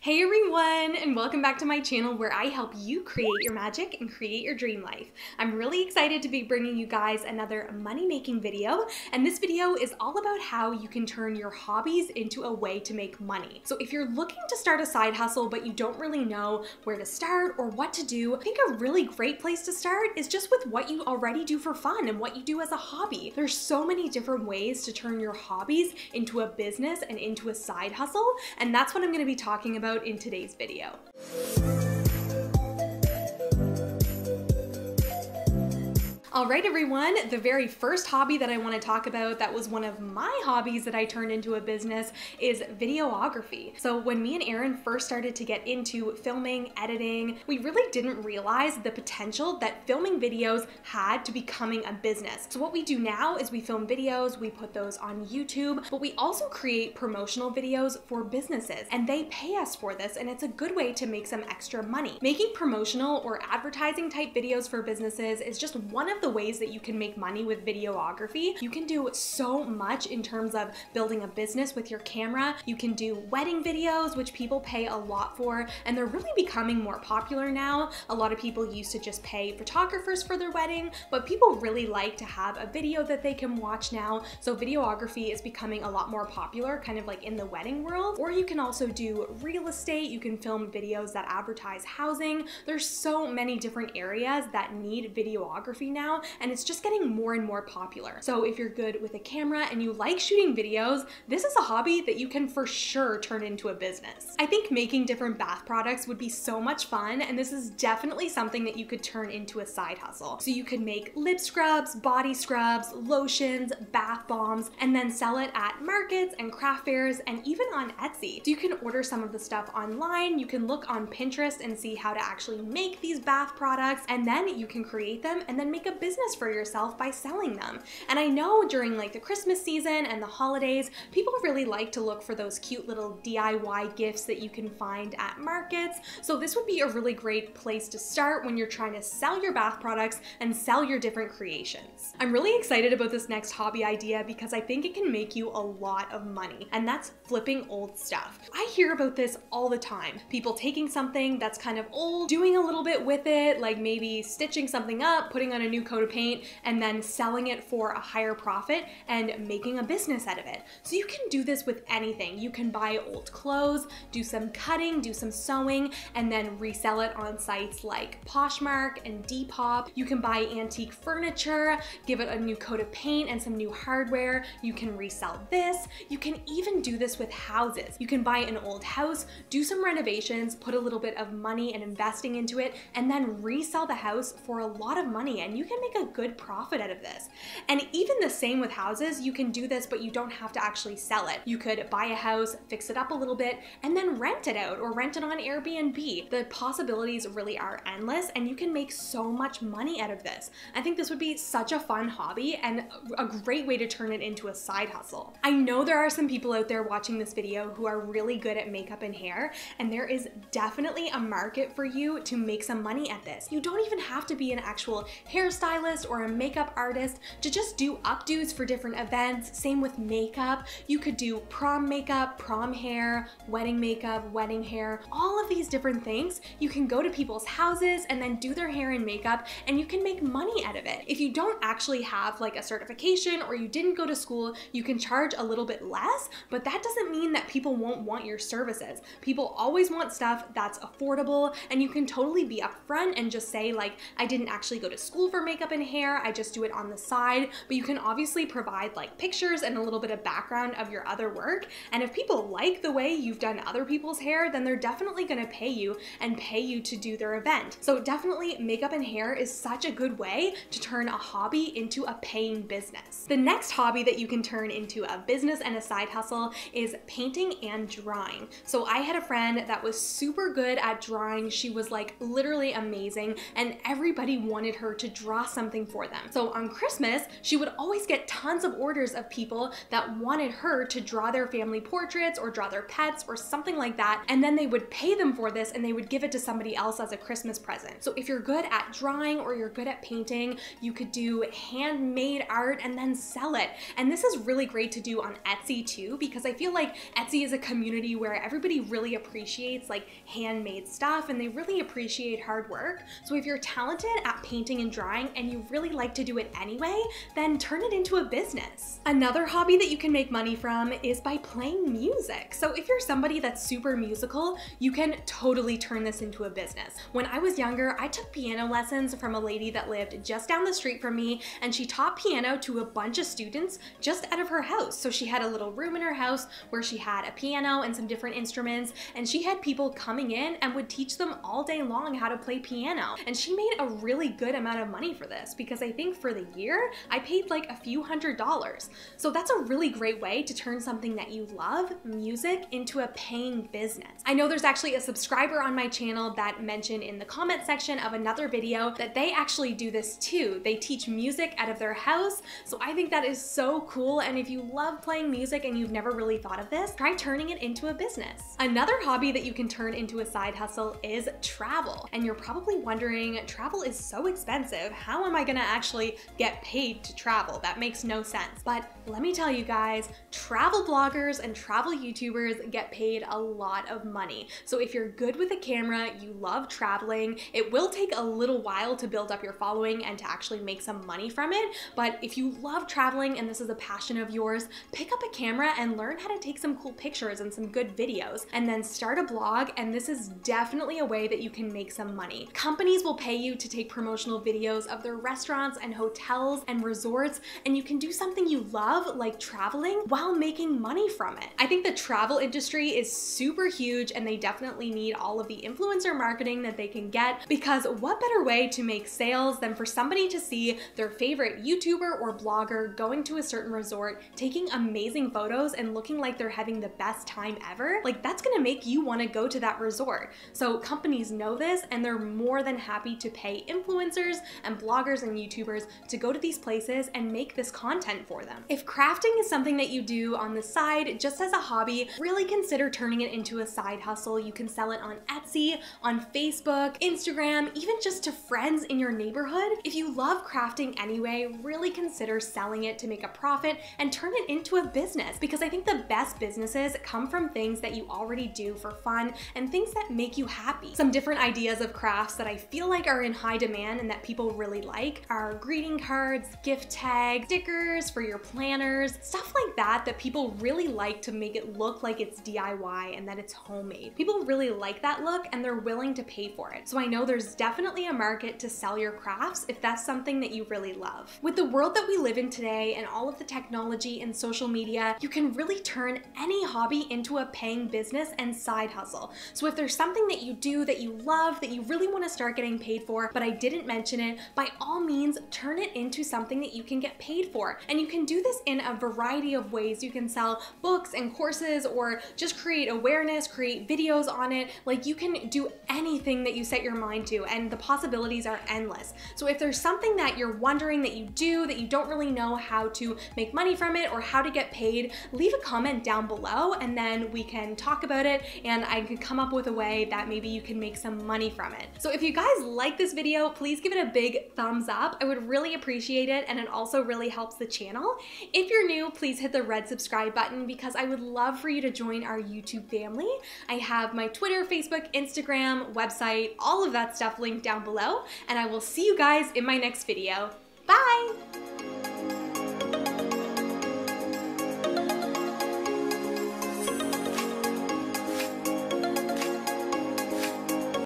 Hey everyone, and welcome back to my channel where I help you create your magic and create your dream life. I'm really excited to be bringing you guys another money-making video, and this video is all about how you can turn your hobbies into a way to make money. So if you're looking to start a side hustle but you don't really know where to start or what to do, I think a really great place to start is just with what you already do for fun and what you do as a hobby. There's so many different ways to turn your hobbies into a business and into a side hustle, and that's what I'm going to be talking about in today's video. Alright everyone, the very first hobby that I want to talk about that was one of my hobbies that I turned into a business is videography. So when me and Aaron first started to get into filming, editing, we really didn't realize the potential that filming videos had to becoming a business. So what we do now is we film videos, we put those on YouTube, but we also create promotional videos for businesses, and they pay us for this, and it's a good way to make some extra money. Making promotional or advertising type videos for businesses is just one of the ways that you can make money with videography. You can do so much in terms of building a business with your camera. You can do wedding videos, which people pay a lot for, and they're really becoming more popular now. A lot of people used to just pay photographers for their wedding, but people really like to have a video that they can watch now. So videography is becoming a lot more popular, kind of like in the wedding world. Or you can also do real estate. You can film videos that advertise housing. There's so many different areas that need videography now, and it's just getting more and more popular. So if you're good with a camera and you like shooting videos, this is a hobby that you can for sure turn into a business. I think making different bath products would be so much fun, and this is definitely something that you could turn into a side hustle. So you could make lip scrubs, body scrubs, lotions, bath bombs, and then sell it at markets and craft fairs and even on Etsy. So you can order some of the stuff online, you can look on Pinterest and see how to actually make these bath products, and then you can create them and then make a business for yourself by selling them. And I know during like the Christmas season and the holidays, people really like to look for those cute little DIY gifts that you can find at markets. So this would be a really great place to start when you're trying to sell your bath products and sell your different creations. I'm really excited about this next hobby idea because I think it can make you a lot of money, and that's flipping old stuff. I hear about this all the time. People taking something that's kind of old, doing a little bit with it, like maybe stitching something up, putting on a new coat of paint, and then selling it for a higher profit and making a business out of it. So you can do this with anything. You can buy old clothes, do some cutting, do some sewing, and then resell it on sites like Poshmark and Depop. You can buy antique furniture, give it a new coat of paint and some new hardware. You can resell this. You can even do this with houses. You can buy an old house, do some renovations, put a little bit of money and investing into it, and then resell the house for a lot of money, and you can make a good profit out of this. And even the same with houses, you can do this, but you don't have to actually sell it. You could buy a house, fix it up a little bit, and then rent it out or rent it on Airbnb. The possibilities really are endless, and you can make so much money out of this. I think this would be such a fun hobby and a great way to turn it into a side hustle. I know there are some people out there watching this video who are really good at makeup and hair, and there is definitely a market for you to make some money at this. You don't even have to be an actual hairstylist or a makeup artist to just do updos for different events. Same with makeup. You could do prom makeup, prom hair, wedding makeup, wedding hair, all of these different things. You can go to people's houses and then do their hair and makeup, and you can make money out of it. If you don't actually have like a certification or you didn't go to school, you can charge a little bit less, but that doesn't mean that people won't want your services. People always want stuff that's affordable, and you can totally be upfront and just say like, I didn't actually go to school for makeup and hair, I just do it on the side, but you can obviously provide like pictures and a little bit of background of your other work. And if people like the way you've done other people's hair, then they're definitely going to pay you and pay you to do their event. So definitely makeup and hair is such a good way to turn a hobby into a paying business. The next hobby that you can turn into a business and a side hustle is painting and drawing. So I had a friend that was super good at drawing. She was like literally amazing, and everybody wanted her to draw something for them. So on Christmas, she would always get tons of orders of people that wanted her to draw their family portraits or draw their pets or something like that, and then they would pay them for this and they would give it to somebody else as a Christmas present. So if you're good at drawing or you're good at painting, you could do handmade art and then sell it. And this is really great to do on Etsy too, because I feel like Etsy is a community where everybody really appreciates like handmade stuff and they really appreciate hard work. So if you're talented at painting and drawing and you really like to do it anyway, then turn it into a business. Another hobby that you can make money from is by playing music. So if you're somebody that's super musical, you can totally turn this into a business. When I was younger, I took piano lessons from a lady that lived just down the street from me, and she taught piano to a bunch of students just out of her house. So she had a little room in her house where she had a piano and some different instruments, and she had people coming in and would teach them all day long how to play piano. And she made a really good amount of money for this, because I think for the year, I paid like a few $100s. So that's a really great way to turn something that you love, music, into a paying business. I know there's actually a subscriber on my channel that mentioned in the comment section of another video that they actually do this too. They teach music out of their house. So I think that is so cool. And if you love playing music and you've never really thought of this, try turning it into a business. Another hobby that you can turn into a side hustle is travel. And you're probably wondering, travel is so expensive. How am I gonna actually get paid to travel? That makes no sense. But let me tell you guys, travel bloggers and travel YouTubers get paid a lot of money. So if you're good with a camera, you love traveling, it will take a little while to build up your following and to actually make some money from it. But if you love traveling and this is a passion of yours, pick up a camera and learn how to take some cool pictures and some good videos, and then start a blog, and this is definitely a way that you can make some money. Companies will pay you to take promotional videos of their restaurants and hotels and resorts, and you can do something you love, like traveling, while making money from it. I think the travel industry is super huge, and they definitely need all of the influencer marketing that they can get, because what better way to make sales than for somebody to see their favorite YouTuber or blogger going to a certain resort, taking amazing photos and looking like they're having the best time ever? Like, that's gonna make you want to go to that resort. So companies know this, and they're more than happy to pay influencers and bloggers and YouTubers to go to these places and make this content for them. If crafting is something that you do on the side just as a hobby, really consider turning it into a side hustle. You can sell it on Etsy, on Facebook, Instagram, even just to friends in your neighborhood. If you love crafting anyway, really consider selling it to make a profit and turn it into a business, because I think the best businesses come from things that you already do for fun and things that make you happy. Some different ideas of crafts that I feel like are in high demand and that people really like are greeting cards, gift tags, stickers for your planners, stuff like that that people really like to make it look like it's DIY and that it's homemade. People really like that look and they're willing to pay for it. So I know there's definitely a market to sell your crafts if that's something that you really love. With the world that we live in today and all of the technology and social media, you can really turn any hobby into a paying business and side hustle. So if there's something that you do that you love, that you really want to start getting paid for, but I didn't mention it, by all means, turn it into something that you can get paid for. And you can do this in a variety of ways. You can sell books and courses, or just create awareness, create videos on it. Like, you can do anything that you set your mind to, and the possibilities are endless. So if there's something that you're wondering that you do, that you don't really know how to make money from it or how to get paid, leave a comment down below and then we can talk about it, and I could come up with a way that maybe you can make some money from it. So if you guys like this video, please give it a big thumbs up. I would really appreciate it, and it also really helps the channel. If you're new, please hit the red subscribe button, because I would love for you to join our YouTube family. I have my Twitter, Facebook, Instagram, website, all of that stuff linked down below, and I will see you guys in my next video. Bye!